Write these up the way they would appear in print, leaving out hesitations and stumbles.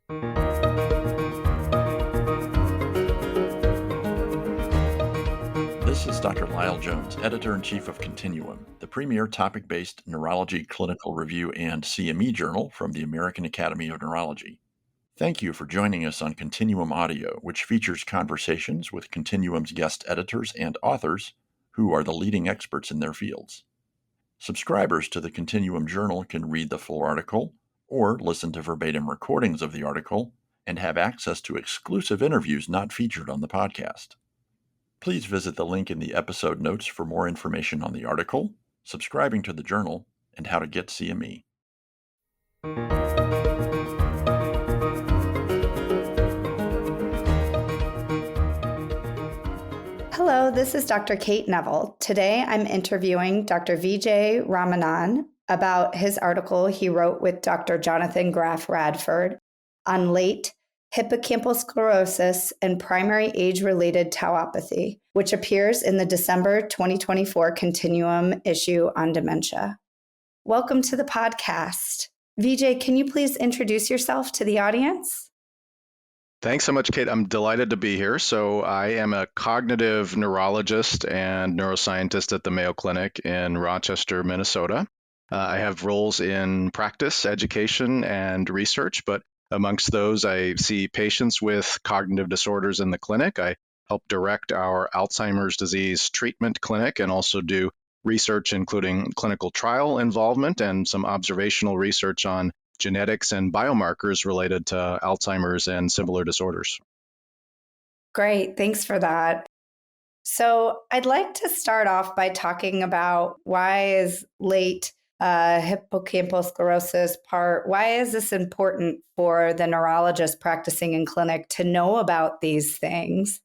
This is Dr. Lyle Jones, Editor-in-Chief of Continuum, the premier topic-based neurology clinical review and CME journal from the American Academy of Neurology. Thank you for joining us on Continuum Audio, which features conversations with Continuum's guest editors and authors who are the leading experts in their fields. Subscribers to the Continuum Journal can read the full article or listen to verbatim recordings of the article and have access to exclusive interviews not featured on the podcast. Please visit the link in the episode notes for more information on the article, subscribing to the journal, and how to get CME. Hello, this is Dr. Kait Nevel. Today I'm interviewing Dr. Vijay Ramanan about his article he wrote with Dr. Jonathan Graf Radford on late Hippocampal Sclerosis and Primary Age-related Tauopathy, which appears in the December 2024 Continuum issue on dementia. Welcome to the podcast. Vijay, can you please introduce yourself to the audience? Thanks so much, Kate. I'm delighted to be here. So I am a cognitive neurologist and neuroscientist at the Mayo Clinic in Rochester, Minnesota. I have roles in practice, education, and research, but amongst those, I see patients with cognitive disorders in the clinic. I help direct our Alzheimer's disease treatment clinic and also do research, including clinical trial involvement and some observational research on genetics and biomarkers related to Alzheimer's and similar disorders. Great, thanks for that. So I'd like to start off by talking about why is late hippocampal sclerosis why is this important for the neurologist practicing in clinic to know about these things?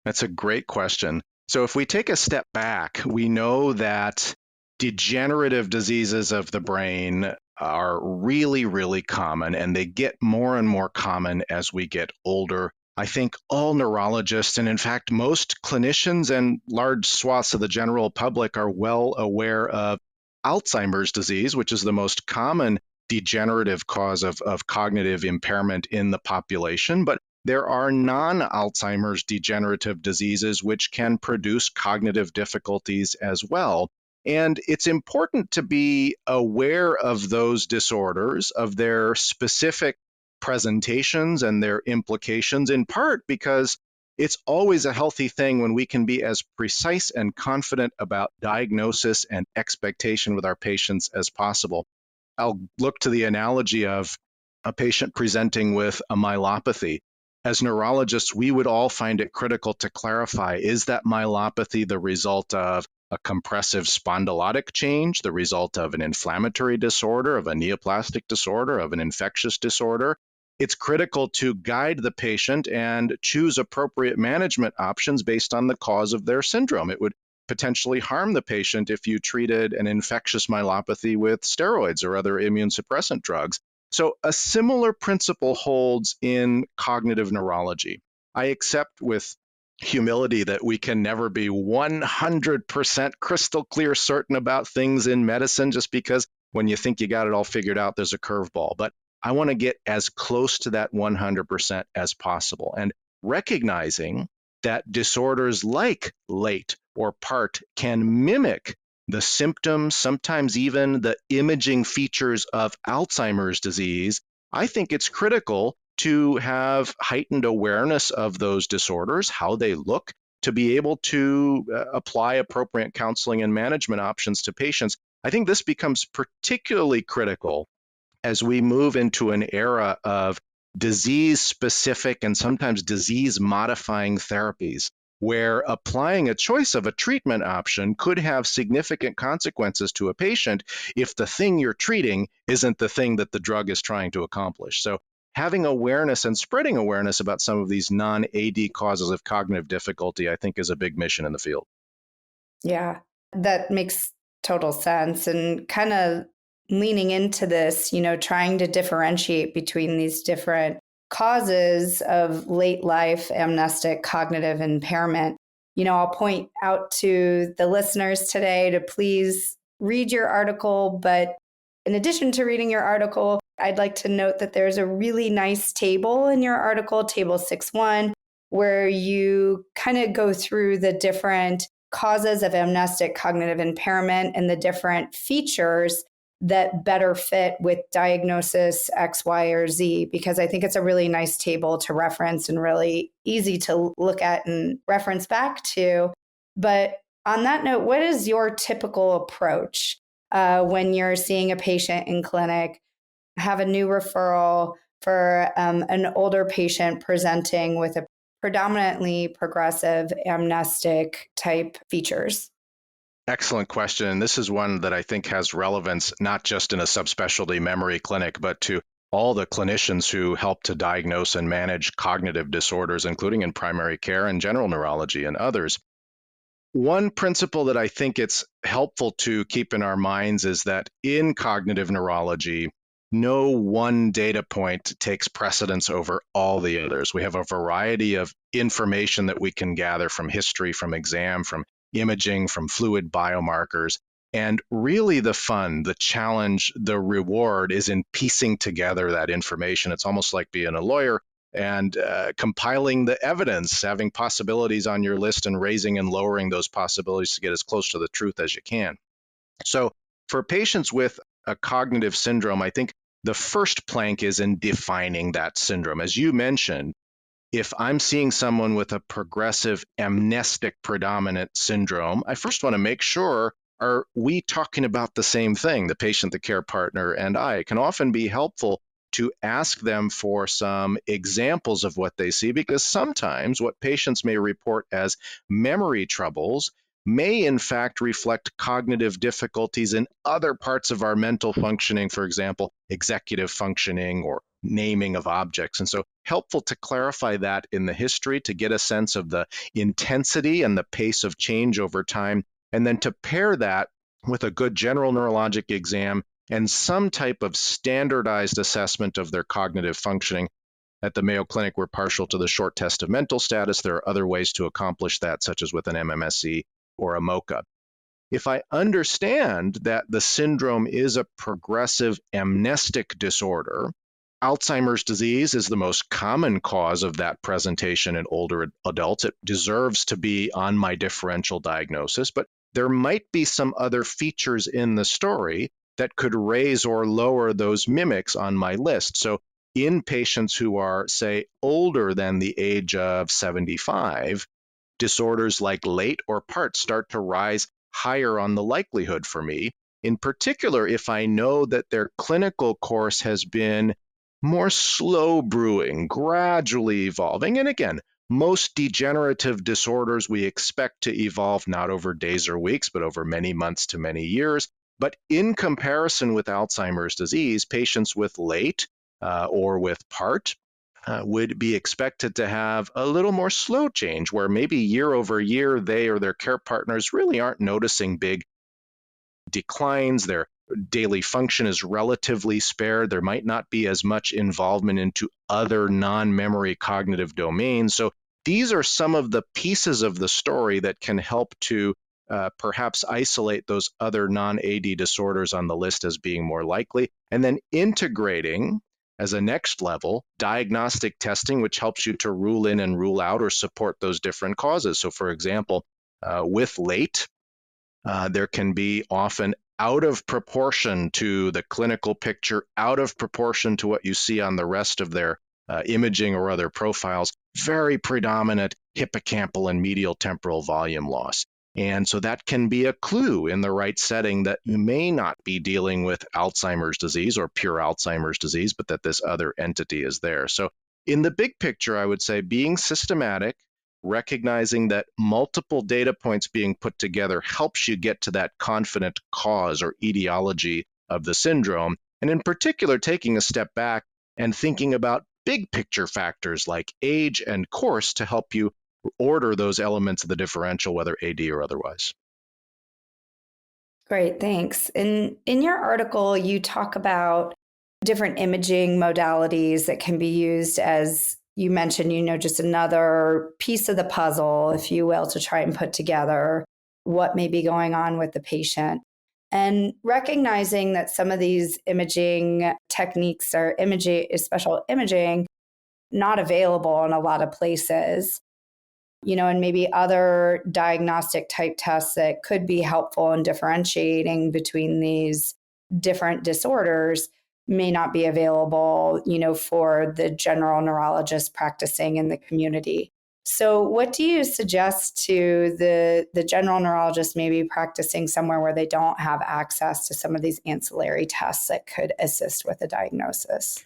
That's a great question. So if we take a step back, we know that degenerative diseases of the brain are really, really common, and they get more and more common as we get older. I think all neurologists, and in fact, most clinicians and large swaths of the general public are well aware of Alzheimer's disease, which is the most common degenerative cause of cognitive impairment in the population. But there are non-Alzheimer's degenerative diseases which can produce cognitive difficulties as well. And it's important to be aware of those disorders, of their specific presentations and their implications, in part because it's always a healthy thing when we can be as precise and confident about diagnosis and expectation with our patients as possible. I'll look to the analogy of a patient presenting with a myelopathy. As neurologists, we would all find it critical to clarify, is that myelopathy the result of a compressive spondylotic change, the result of an inflammatory disorder, of a neoplastic disorder, of an infectious disorder? It's critical to guide the patient and choose appropriate management options based on the cause of their syndrome. It would potentially harm the patient if you treated an infectious myelopathy with steroids or other immune suppressant drugs. So a similar principle holds in cognitive neurology. I accept with humility that we can never be 100% crystal clear certain about things in medicine, just because when you think you got it all figured out, there's a curveball. But I want to get as close to that 100% as possible, and recognizing that disorders like late or part can mimic the symptoms, sometimes even the imaging features of Alzheimer's disease. I think it's critical to have heightened awareness of those disorders, how they look, to be able to apply appropriate counseling and management options to patients. I think this becomes particularly critical as we move into an era of disease-specific and sometimes disease-modifying therapies, where applying a choice of a treatment option could have significant consequences to a patient if the thing you're treating isn't the thing that the drug is trying to accomplish. So having awareness and spreading awareness about some of these non-AD causes of cognitive difficulty, I think, is a big mission in the field. Yeah, that makes total sense. And kind of leaning into this, trying to differentiate between these different causes of late life amnestic cognitive impairment. I'll point out to the listeners today to please read your article, but in addition to reading your article, I'd like to note that there's a really nice table in your article, Table 6.1, where you kind of go through the different causes of amnestic cognitive impairment and the different features that better fit with diagnosis X, Y, or Z, because I think it's a really nice table to reference and really easy to look at and reference back to. But on that note, what is your typical approach when you're seeing a patient in clinic, have a new referral for an older patient presenting with a predominantly progressive amnestic type features? Excellent question. This is one that I think has relevance not just in a subspecialty memory clinic, but to all the clinicians who help to diagnose and manage cognitive disorders, including in primary care and general neurology and others. One principle that I think it's helpful to keep in our minds is that in cognitive neurology, no one data point takes precedence over all the others. We have a variety of information that we can gather from history, from exam, from imaging, from fluid biomarkers. And really the fun, the challenge, the reward is in piecing together that information. It's almost like being a lawyer and compiling the evidence, having possibilities on your list and raising and lowering those possibilities to get as close to the truth as you can. So for patients with a cognitive syndrome, I think the first plank is in defining that syndrome. As you mentioned, if I'm seeing someone with a progressive amnestic-predominant syndrome, I first want to make sure, are we talking about the same thing, the patient, the care partner, and I? It can often be helpful to ask them for some examples of what they see, because sometimes what patients may report as memory troubles may in fact reflect cognitive difficulties in other parts of our mental functioning, for example, executive functioning or naming of objects. And so helpful to clarify that in the history to get a sense of the intensity and the pace of change over time, and then to pair that with a good general neurologic exam and some type of standardized assessment of their cognitive functioning. At the Mayo Clinic, we're partial to the short test of mental status. There are other ways to accomplish that, such as with an MMSE or a MoCA. If I understand that the syndrome is a progressive amnestic disorder, Alzheimer's disease is the most common cause of that presentation in older adults. It deserves to be on my differential diagnosis, but there might be some other features in the story that could raise or lower those mimics on my list. So in patients who are, say, older than the age of 75, disorders like late or part start to rise higher on the likelihood for me, in particular if I know that their clinical course has been more slow brewing, gradually evolving. And again, most degenerative disorders we expect to evolve not over days or weeks, but over many months to many years. But in comparison with Alzheimer's disease, patients with late or with part would be expected to have a little more slow change, where maybe year over year, they or their care partners really aren't noticing big declines. Their daily function is relatively spared. There might not be as much involvement into other non-memory cognitive domains. So these are some of the pieces of the story that can help to perhaps isolate those other non-AD disorders on the list as being more likely, and then integrating as a next level diagnostic testing, which helps you to rule in and rule out or support those different causes. So for example, with late, there can be often out of proportion to the clinical picture, out of proportion to what you see on the rest of their imaging or other profiles, very predominant hippocampal and medial temporal volume loss. And so that can be a clue in the right setting that you may not be dealing with Alzheimer's disease or pure Alzheimer's disease, but that this other entity is there. So in the big picture, I would say being systematic, recognizing that multiple data points being put together helps you get to that confident cause or etiology of the syndrome. And in particular, taking a step back and thinking about big picture factors like age and course to help you order those elements of the differential, whether AD or otherwise. Great, thanks. In your article, you talk about different imaging modalities that can be used as you mentioned, just another piece of the puzzle, if you will, to try and put together what may be going on with the patient. And recognizing that some of these imaging techniques are special imaging, not available in a lot of places, and maybe other diagnostic type tests that could be helpful in differentiating between these different disorders may not be available, for the general neurologist practicing in the community. So what do you suggest to the general neurologist maybe practicing somewhere where they don't have access to some of these ancillary tests that could assist with a diagnosis?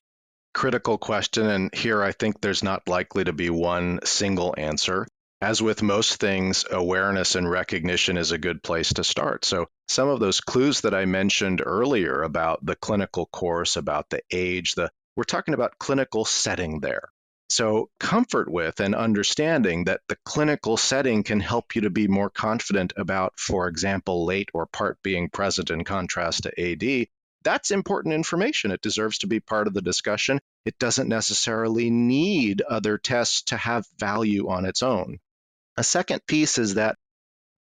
Critical question. And here I think there's not likely to be one single answer. As with most things, awareness and recognition is a good place to start. So some of those clues that I mentioned earlier about the clinical course, about the age, we're talking about clinical setting there. So comfort with and understanding that the clinical setting can help you to be more confident about, for example, late or part being present in contrast to AD. That's important information. It deserves to be part of the discussion. It doesn't necessarily need other tests to have value on its own. A second piece is that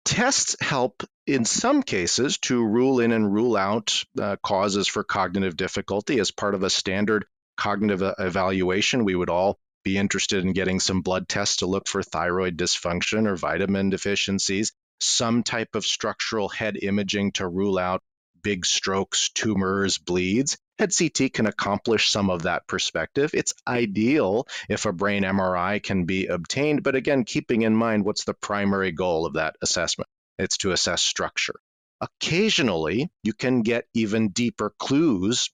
tests help in some cases to rule in and rule out causes for cognitive difficulty as part of a standard cognitive evaluation. We would all be interested in getting some blood tests to look for thyroid dysfunction or vitamin deficiencies, some type of structural head imaging to rule out big strokes, tumors, bleeds. Head CT can accomplish some of that perspective. It's ideal if a brain MRI can be obtained, but again, keeping in mind what's the primary goal of that assessment. It's to assess structure. Occasionally, you can get even deeper clues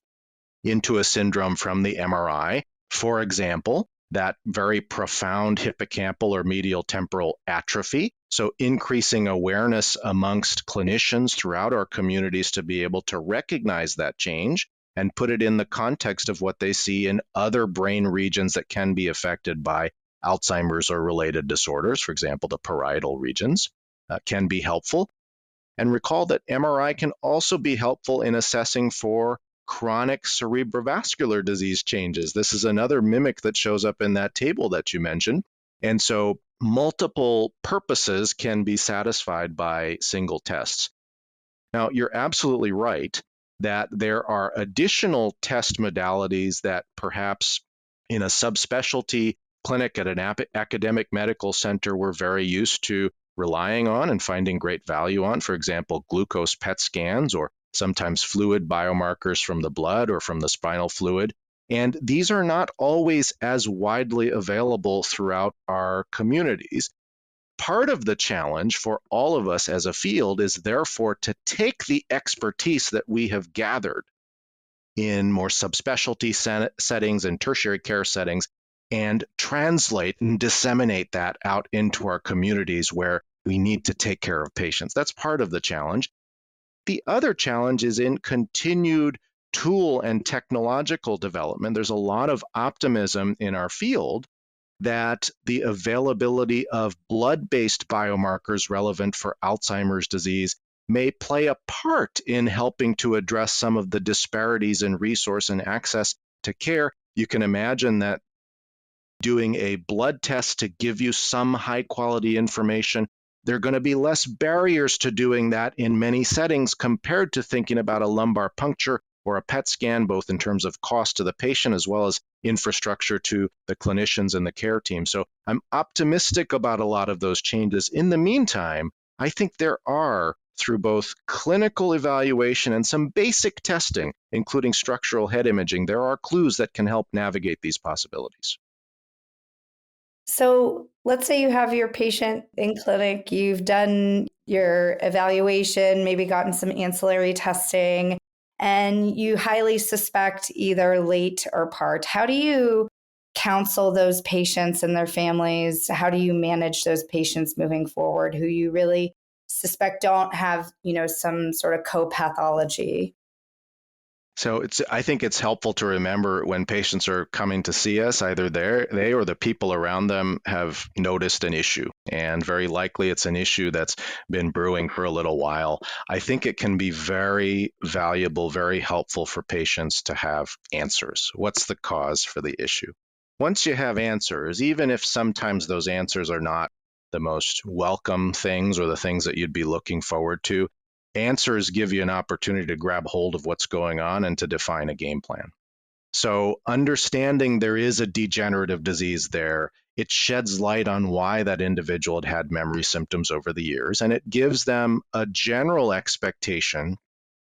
into a syndrome from the MRI. For example, that very profound hippocampal or medial temporal atrophy. So increasing awareness amongst clinicians throughout our communities to be able to recognize that change and put it in the context of what they see in other brain regions that can be affected by Alzheimer's or related disorders. For example, the parietal regions can be helpful. And recall that MRI can also be helpful in assessing for chronic cerebrovascular disease changes. This is another mimic that shows up in that table that you mentioned. And so multiple purposes can be satisfied by single tests. Now, you're absolutely right that there are additional test modalities that perhaps in a subspecialty clinic at an academic medical center we're very used to relying on and finding great value on. For example, glucose PET scans or sometimes fluid biomarkers from the blood or from the spinal fluid. And these are not always as widely available throughout our communities. Part of the challenge for all of us as a field is therefore to take the expertise that we have gathered in more subspecialty settings and tertiary care settings and translate and disseminate that out into our communities where we need to take care of patients. That's part of the challenge. The other challenge is in continued tool and technological development. There's a lot of optimism in our field that the availability of blood-based biomarkers relevant for Alzheimer's disease may play a part in helping to address some of the disparities in resource and access to care. You can imagine that doing a blood test to give you some high-quality information, there are going to be less barriers to doing that in many settings compared to thinking about a lumbar puncture or a PET scan, both in terms of cost to the patient as well as infrastructure to the clinicians and the care team. So I'm optimistic about a lot of those changes. In the meantime, I think there are, through both clinical evaluation and some basic testing, including structural head imaging, there are clues that can help navigate these possibilities. So let's say you have your patient in clinic, you've done your evaluation, maybe gotten some ancillary testing, and you highly suspect either late or part. How do you counsel those patients and their families? How do you manage those patients moving forward who you really suspect don't have, some sort of co-pathology? So I think it's helpful to remember when patients are coming to see us, either they or the people around them have noticed an issue, and very likely it's an issue that's been brewing for a little while. I think it can be very valuable, very helpful for patients to have answers. What's the cause for the issue? Once you have answers, even if sometimes those answers are not the most welcome things or the things that you'd be looking forward to, answers give you an opportunity to grab hold of what's going on and to define a game plan. So understanding there is a degenerative disease there, it sheds light on why that individual had memory symptoms over the years, and it gives them a general expectation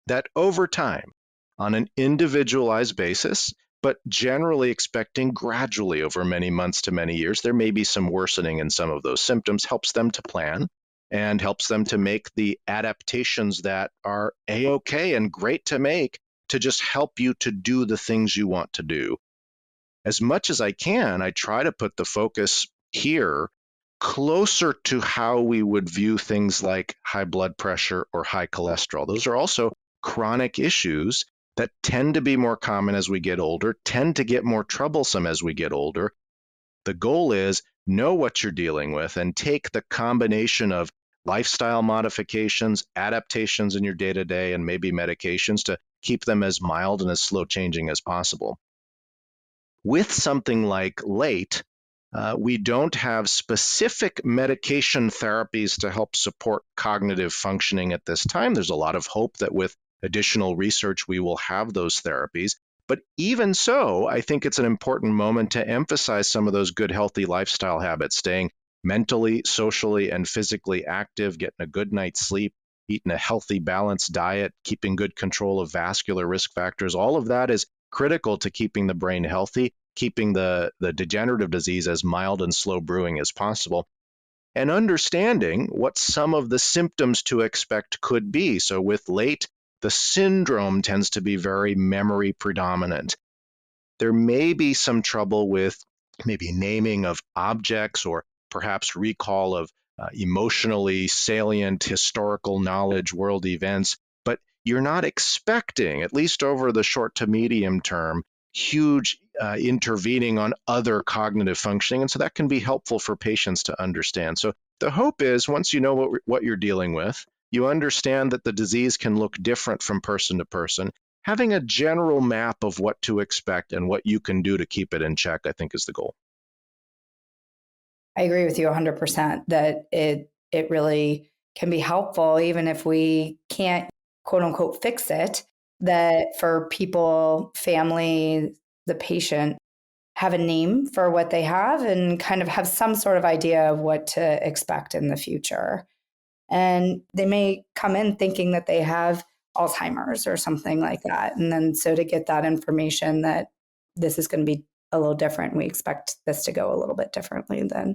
that over time, on an individualized basis, but generally expecting gradually over many months to many years, there may be some worsening in some of those symptoms, helps them to plan and helps them to make the adaptations that are A-OK and great to make to just help you to do the things you want to do. As much as I can, I try to put the focus here closer to how we would view things like high blood pressure or high cholesterol. Those are also chronic issues that tend to be more common as we get older, tend to get more troublesome as we get older. The goal is know what you're dealing with and take the combination of lifestyle modifications, adaptations in your day-to-day, and maybe medications to keep them as mild and as slow changing as possible. With something like late, we don't have specific medication therapies to help support cognitive functioning at this time. There's a lot of hope that with additional research, we will have those therapies. But even so, I think it's an important moment to emphasize some of those good, healthy lifestyle habits, staying mentally, socially, and physically active, getting a good night's sleep, eating a healthy, balanced diet, keeping good control of vascular risk factors. All of that is critical to keeping the brain healthy, keeping the degenerative disease as mild and slow brewing as possible, and understanding what some of the symptoms to expect could be. So with late, the syndrome tends to be very memory predominant. There may be some trouble with maybe naming of objects or perhaps recall of emotionally salient historical knowledge, world events, but you're not expecting, at least over the short to medium term, huge intervening on other cognitive functioning. And so that can be helpful for patients to understand. So the hope is once you know what you're dealing with, you understand that the disease can look different from person to person. Having a general map of what to expect and what you can do to keep it in check, I think, is the goal. I agree with you 100% that it really can be helpful, even if we can't, quote unquote, fix it, that for people, family, the patient, have a name for what they have and kind of have some sort of idea of what to expect in the future. And they may come in thinking that they have Alzheimer's or something like that. And then so to get that information that this is going to be a little different, we expect this to go a little bit differently than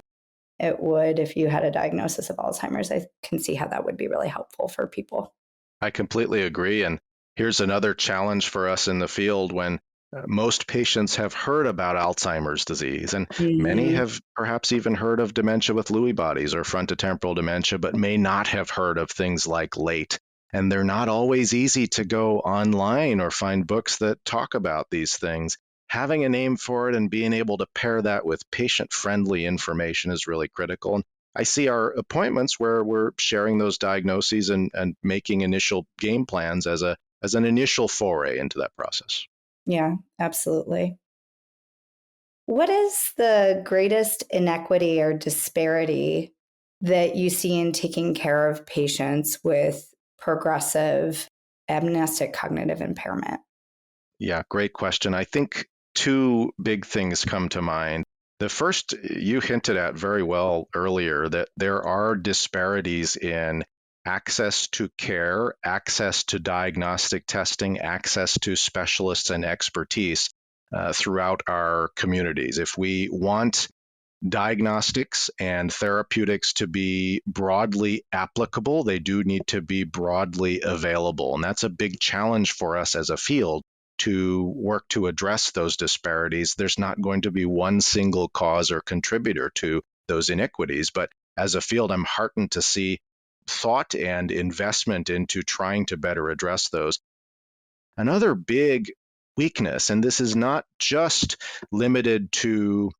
it would if you had a diagnosis of Alzheimer's. I can see how that would be really helpful for people. I completely agree. And here's another challenge for us in the field when most patients have heard about Alzheimer's disease, and many have perhaps even heard of dementia with Lewy bodies or frontotemporal dementia, but may not have heard of things like late. And they're not always easy to go online or find books that talk about these things. Having a name for it and being able to pair that with patient-friendly information is really critical. And I see our appointments where we're sharing those diagnoses and making initial game plans as an initial foray into that process. Yeah, absolutely. What is the greatest inequity or disparity that you see in taking care of patients with progressive amnestic cognitive impairment? Yeah, great question. I think two big things come to mind. The first, you hinted at very well earlier, that there are disparities in access to care, access to diagnostic testing, access to specialists and expertise throughout our communities. If we want diagnostics and therapeutics to be broadly applicable, they do need to be broadly available. And that's a big challenge for us as a field to work to address those disparities. There's not going to be one single cause or contributor to those inequities, but as a field, I'm heartened to see thought and investment into trying to better address those. Another big weakness, and this is not just limited to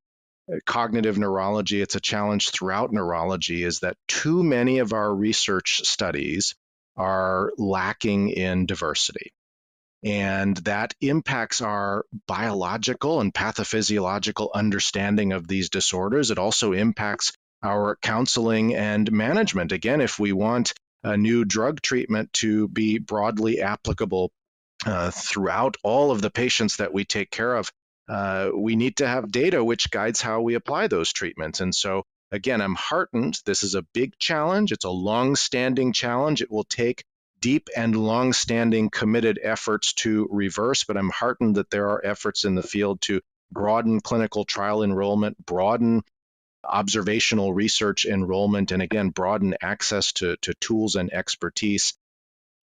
cognitive neurology, it's a challenge throughout neurology, is that too many of our research studies are lacking in diversity. And that impacts our biological and pathophysiological understanding of these disorders. It also impacts our counseling and management. Again, if we want a new drug treatment to be broadly applicable throughout all of the patients that we take care of, we need to have data which guides how we apply those treatments. And so, again, I'm heartened. This is a big challenge. It's a long-standing challenge. It will take deep and long-standing committed efforts to reverse, but I'm heartened that there are efforts in the field to broaden clinical trial enrollment, broaden observational research enrollment, and again, broaden access to tools and expertise.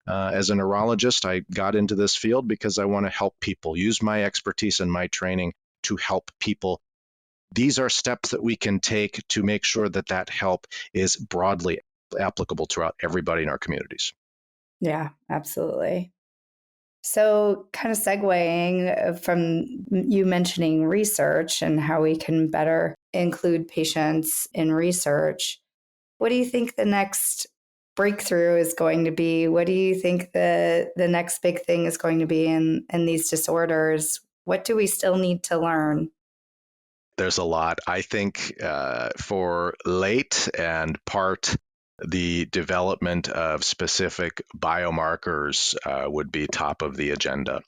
As a neurologist, I got into this field because I want to help people, use my expertise and my training to help people. These are steps that we can take to make sure that that help is broadly applicable throughout everybody in our communities. Yeah, absolutely. So, kind of segueing from you mentioning research and how we can better include patients in research, what do you think the next breakthrough is going to be? What do you think the next big thing is going to be in these disorders? What do we still need to learn? There's a lot. I think for late and part, the development of specific biomarkers would be top of the agenda.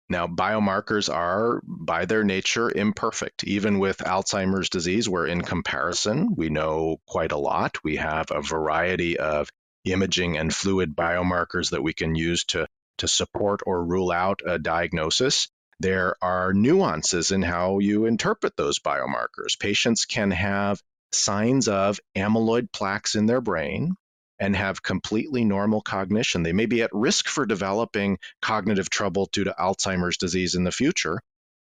Now, biomarkers are, by their nature, imperfect. Even with Alzheimer's disease, where in comparison, we know quite a lot. We have a variety of imaging and fluid biomarkers that we can use to support or rule out a diagnosis. There are nuances in how you interpret those biomarkers. Patients can have signs of amyloid plaques in their brain and have completely normal cognition. They may be at risk for developing cognitive trouble due to Alzheimer's disease in the future,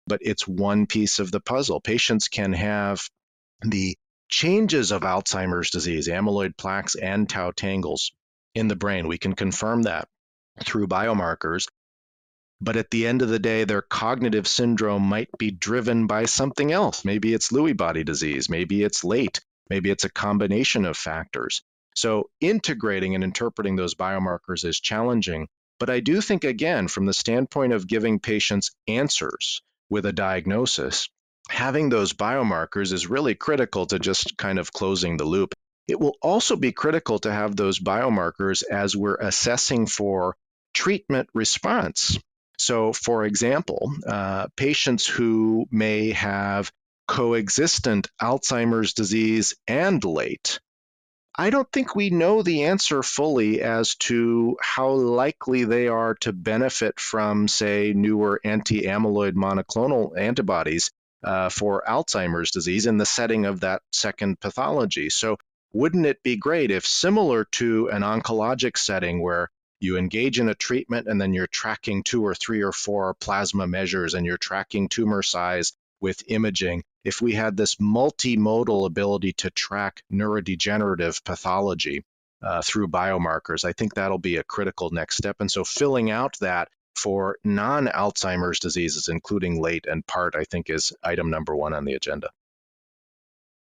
but it's one piece of the puzzle. Patients can have the changes of Alzheimer's disease, amyloid plaques and tau tangles in the brain. We can confirm that through biomarkers. But at the end of the day, their cognitive syndrome might be driven by something else. Maybe it's Lewy body disease, maybe it's late, maybe it's a combination of factors. So integrating and interpreting those biomarkers is challenging. But I do think, again, from the standpoint of giving patients answers with a diagnosis, having those biomarkers is really critical to just kind of closing the loop. It will also be critical to have those biomarkers as we're assessing for treatment response. So, for example, patients who may have coexistent Alzheimer's disease and late, I don't think we know the answer fully as to how likely they are to benefit from, say, newer anti-amyloid monoclonal antibodies for Alzheimer's disease in the setting of that second pathology. So, wouldn't it be great if, similar to an oncologic setting where you engage in a treatment and then you're tracking 2 or 3 or 4 plasma measures and you're tracking tumor size with imaging, if we had this multimodal ability to track neurodegenerative pathology through biomarkers, I think that'll be a critical next step. And so filling out that for non-Alzheimer's diseases, including late and part, I think is item number 1 on the agenda.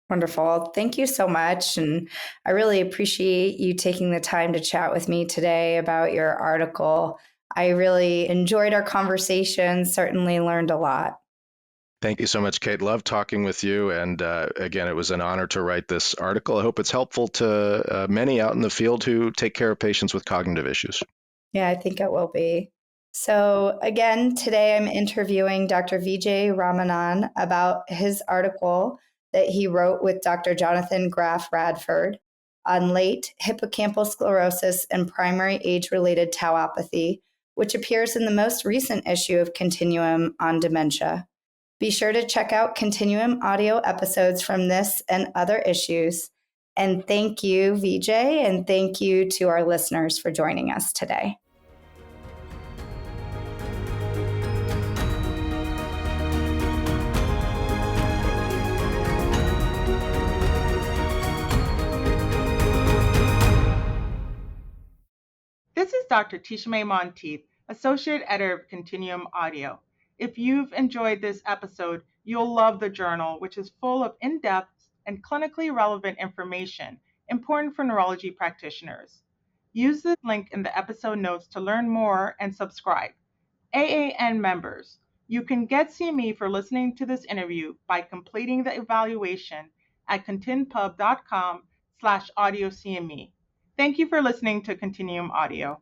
Wonderful. Thank you so much. And I really appreciate you taking the time to chat with me today about your article. I really enjoyed our conversation, certainly learned a lot. Thank you so much, Kate. Love talking with you. And again, it was an honor to write this article. I hope it's helpful to many out in the field who take care of patients with cognitive issues. Yeah, I think it will be. So again, today I'm interviewing Dr. Vijay Ramanan about his article that he wrote with Dr. Jonathan Graf Radford on late hippocampal sclerosis and primary age-related tauopathy, which appears in the most recent issue of Continuum on dementia. Be sure to check out Continuum audio episodes from this and other issues. And thank you, Vijay, and thank you to our listeners for joining us today. This is Dr. Tishme Monteith, Associate Editor of Continuum Audio. If you've enjoyed this episode, you'll love the journal, which is full of in-depth and clinically relevant information important for neurology practitioners. Use the link in the episode notes to learn more and subscribe. AAN members, you can get CME for listening to this interview by completing the evaluation at continpub.com/audiocme. Thank you for listening to Continuum Audio.